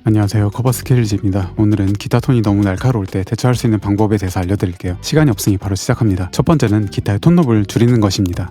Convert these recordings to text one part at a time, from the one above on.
안녕하세요, 커버스케일즈입니다. 오늘은 기타 톤이 너무 날카로울 때 대처할 수 있는 방법에 대해서 알려드릴게요. 시간이 없으니 바로 시작합니다. 첫 번째는 기타의 톤높을 줄이는 것입니다.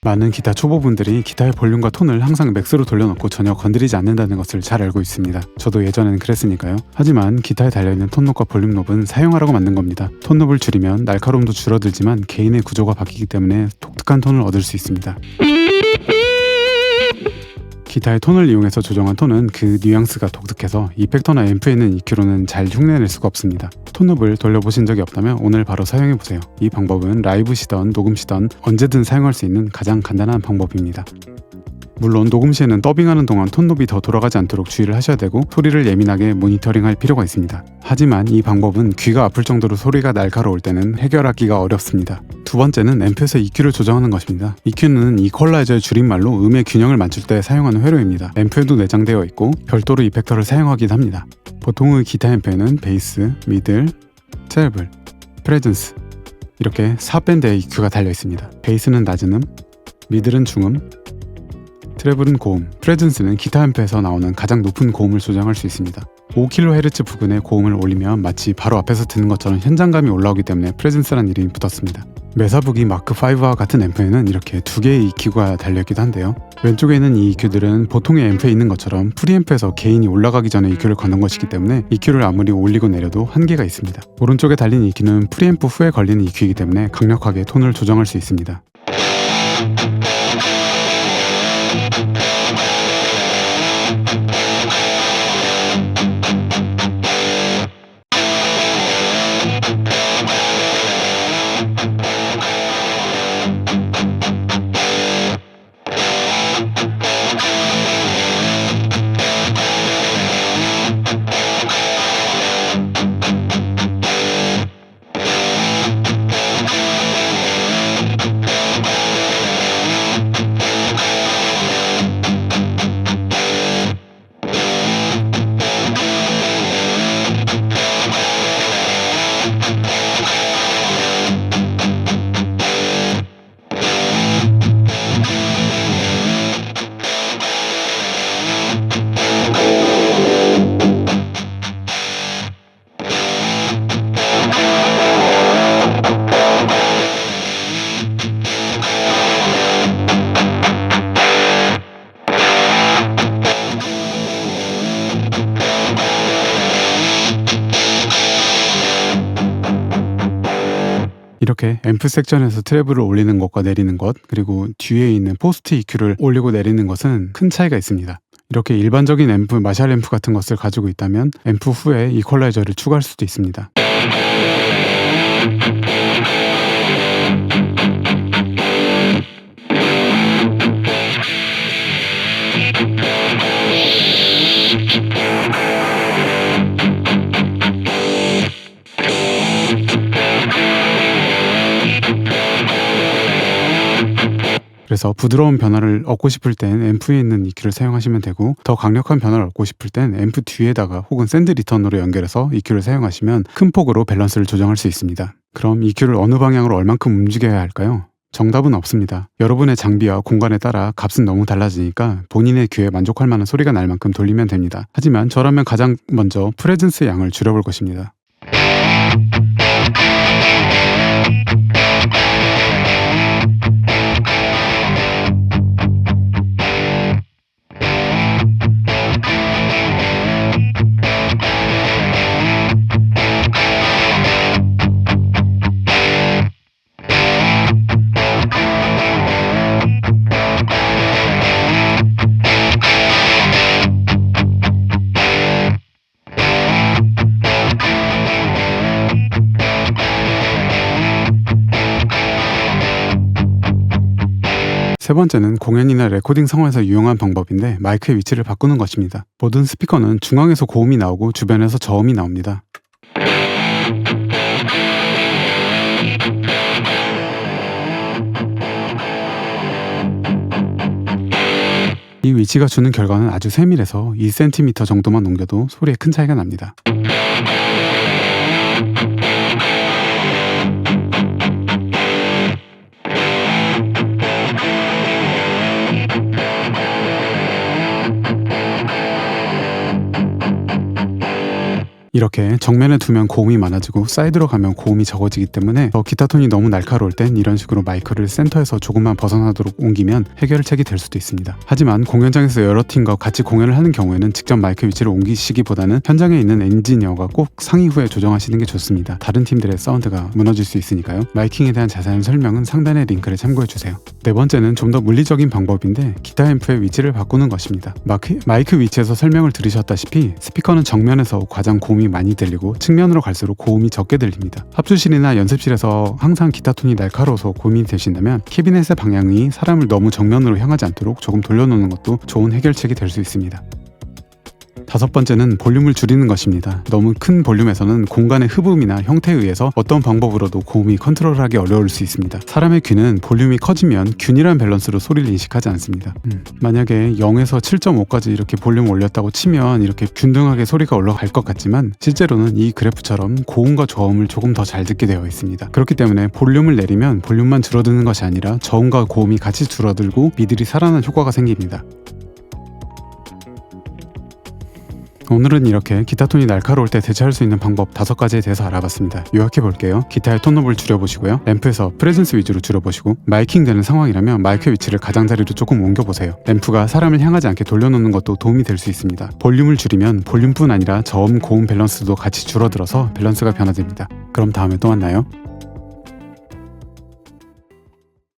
많은 기타 초보분들이 기타의 볼륨과 톤을 항상 맥스로 돌려놓고 전혀 건드리지 않는다는 것을 잘 알고 있습니다. 저도 예전에는 그랬으니까요. 하지만 기타에 달려있는 톤높과 볼륨높은 사용하라고 만든 겁니다. 톤높을 줄이면 날카로움도 줄어들지만 개인의 구조가 바뀌기 때문에 독특한 톤을 얻을 수 있습니다. 기타의 톤을 이용해서 조정한 톤은 그 뉘앙스가 독특해서 이펙터나 앰프에 있는 EQ로는 잘 흉내낼 수가 없습니다. 톤업을 돌려보신 적이 없다면 오늘 바로 사용해보세요. 이 방법은 라이브시던 녹음시던 언제든 사용할 수 있는 가장 간단한 방법입니다. 물론 녹음 시에는 더빙하는 동안 톤높이 더 돌아가지 않도록 주의를 하셔야 되고 소리를 예민하게 모니터링할 필요가 있습니다. 하지만 이 방법은 귀가 아플 정도로 소리가 날카로울 때는 해결하기가 어렵습니다. 두 번째는 앰프에서 EQ를 조정하는 것입니다. EQ는 이퀄라이저의 줄임말로 음의 균형을 맞출 때 사용하는 회로입니다. 앰프에도 내장되어 있고 별도로 이펙터를 사용하기도 합니다. 보통의 기타 앰프에는 베이스, 미들, 트래블, 프레젠스 이렇게 4밴드의 EQ가 달려 있습니다. 베이스는 낮은 음, 미들은 중음, 트래블은 고음, 프레젠스는 기타 앰프에서 나오는 가장 높은 고음을 조정할 수 있습니다. 5kHz 부근의 고음을 올리면 마치 바로 앞에서 듣는 것처럼 현장감이 올라오기 때문에 프레젠스란 이름이 붙었습니다. 메사부기 마크5와 같은 앰프에는 이렇게 두 개의 EQ가 달려있기도 한데요. 왼쪽에 있는 이 EQ들은 보통의 앰프에 있는 것처럼 프리앰프에서 게인이 올라가기 전에 EQ를 거는 것이기 때문에 EQ를 아무리 올리고 내려도 한계가 있습니다. 오른쪽에 달린 EQ는 프리앰프 후에 걸리는 EQ이기 때문에 강력하게 톤을 조정할 수 있습니다. 이렇게 앰프 섹션에서 트래블을 올리는 것과 내리는 것, 그리고 뒤에 있는 포스트 EQ를 올리고 내리는 것은 큰 차이가 있습니다. 이렇게 일반적인 앰프, 마샬 앰프 같은 것을 가지고 있다면 앰프 후에 이퀄라이저를 추가할 수도 있습니다. 그래서 부드러운 변화를 얻고 싶을 땐 앰프에 있는 EQ를 사용하시면 되고 더 강력한 변화를 얻고 싶을 땐 앰프 뒤에다가 혹은 샌드 리턴으로 연결해서 EQ를 사용하시면 큰 폭으로 밸런스를 조정할 수 있습니다. 그럼 EQ를 어느 방향으로 얼만큼 움직여야 할까요? 정답은 없습니다. 여러분의 장비와 공간에 따라 값은 너무 달라지니까 본인의 귀에 만족할 만한 소리가 날 만큼 돌리면 됩니다. 하지만 저라면 가장 먼저 프레젠스 양을 줄여볼 것입니다. 세 번째는 공연이나 레코딩 상황에서 유용한 방법인데 마이크의 위치를 바꾸는 것입니다. 모든 스피커는 중앙에서 고음이 나오고 주변에서 저음이 나옵니다. 이 위치가 주는 결과는 아주 세밀해서 2cm 정도만 옮겨도 소리에 큰 차이가 납니다. 이렇게 정면에 두면 고음이 많아지고 사이드로 가면 고음이 적어지기 때문에 기타 톤이 너무 날카로울 땐 이런 식으로 마이크를 센터에서 조금만 벗어나도록 옮기면 해결책이 될 수도 있습니다. 하지만 공연장에서 여러 팀과 같이 공연을 하는 경우에는 직접 마이크 위치를 옮기시기보다는 현장에 있는 엔지니어가 꼭 상의 후에 조정하시는 게 좋습니다. 다른 팀들의 사운드가 무너질 수 있으니까요. 마이킹에 대한 자세한 설명은 상단의 링크를 참고해주세요. 네 번째는 좀 더 물리적인 방법인데 기타 앰프의 위치를 바꾸는 것입니다. 마이크 위치에서 설명을 들으셨다시피 스피커는 정면에서 가장 고음이 많이 들리고 측면으로 갈수록 고음이 적게 들립니다. 합주실이나 연습실에서 항상 기타 톤이 날카로워서 고민이 되신다면 캐비넷의 방향이 사람을 너무 정면으로 향하지 않도록 조금 돌려놓는 것도 좋은 해결책이 될 수 있습니다. 다섯 번째는 볼륨을 줄이는 것입니다. 너무 큰 볼륨에서는 공간의 흡음이나 형태에 의해서 어떤 방법으로도 고음이 컨트롤하기 어려울 수 있습니다. 사람의 귀는 볼륨이 커지면 균일한 밸런스로 소리를 인식하지 않습니다. 만약에 0에서 7.5까지 이렇게 볼륨을 올렸다고 치면 이렇게 균등하게 소리가 올라갈 것 같지만 실제로는 이 그래프처럼 고음과 저음을 조금 더 잘 듣게 되어 있습니다. 그렇기 때문에 볼륨을 내리면 볼륨만 줄어드는 것이 아니라 저음과 고음이 같이 줄어들고 미들이 살아나는 효과가 생깁니다. 오늘은 이렇게 기타 톤이 날카로울 때 대체할 수 있는 방법 5가지에 대해서 알아봤습니다. 요약해 볼게요. 기타의 톤업을 줄여보시고요. 앰프에서 프레젠스 위주로 줄여보시고 마이킹 되는 상황이라면 마이크 위치를 가장자리로 조금 옮겨보세요. 앰프가 사람을 향하지 않게 돌려놓는 것도 도움이 될 수 있습니다. 볼륨을 줄이면 볼륨뿐 아니라 저음, 고음 밸런스도 같이 줄어들어서 밸런스가 변화됩니다. 그럼 다음에 또 만나요.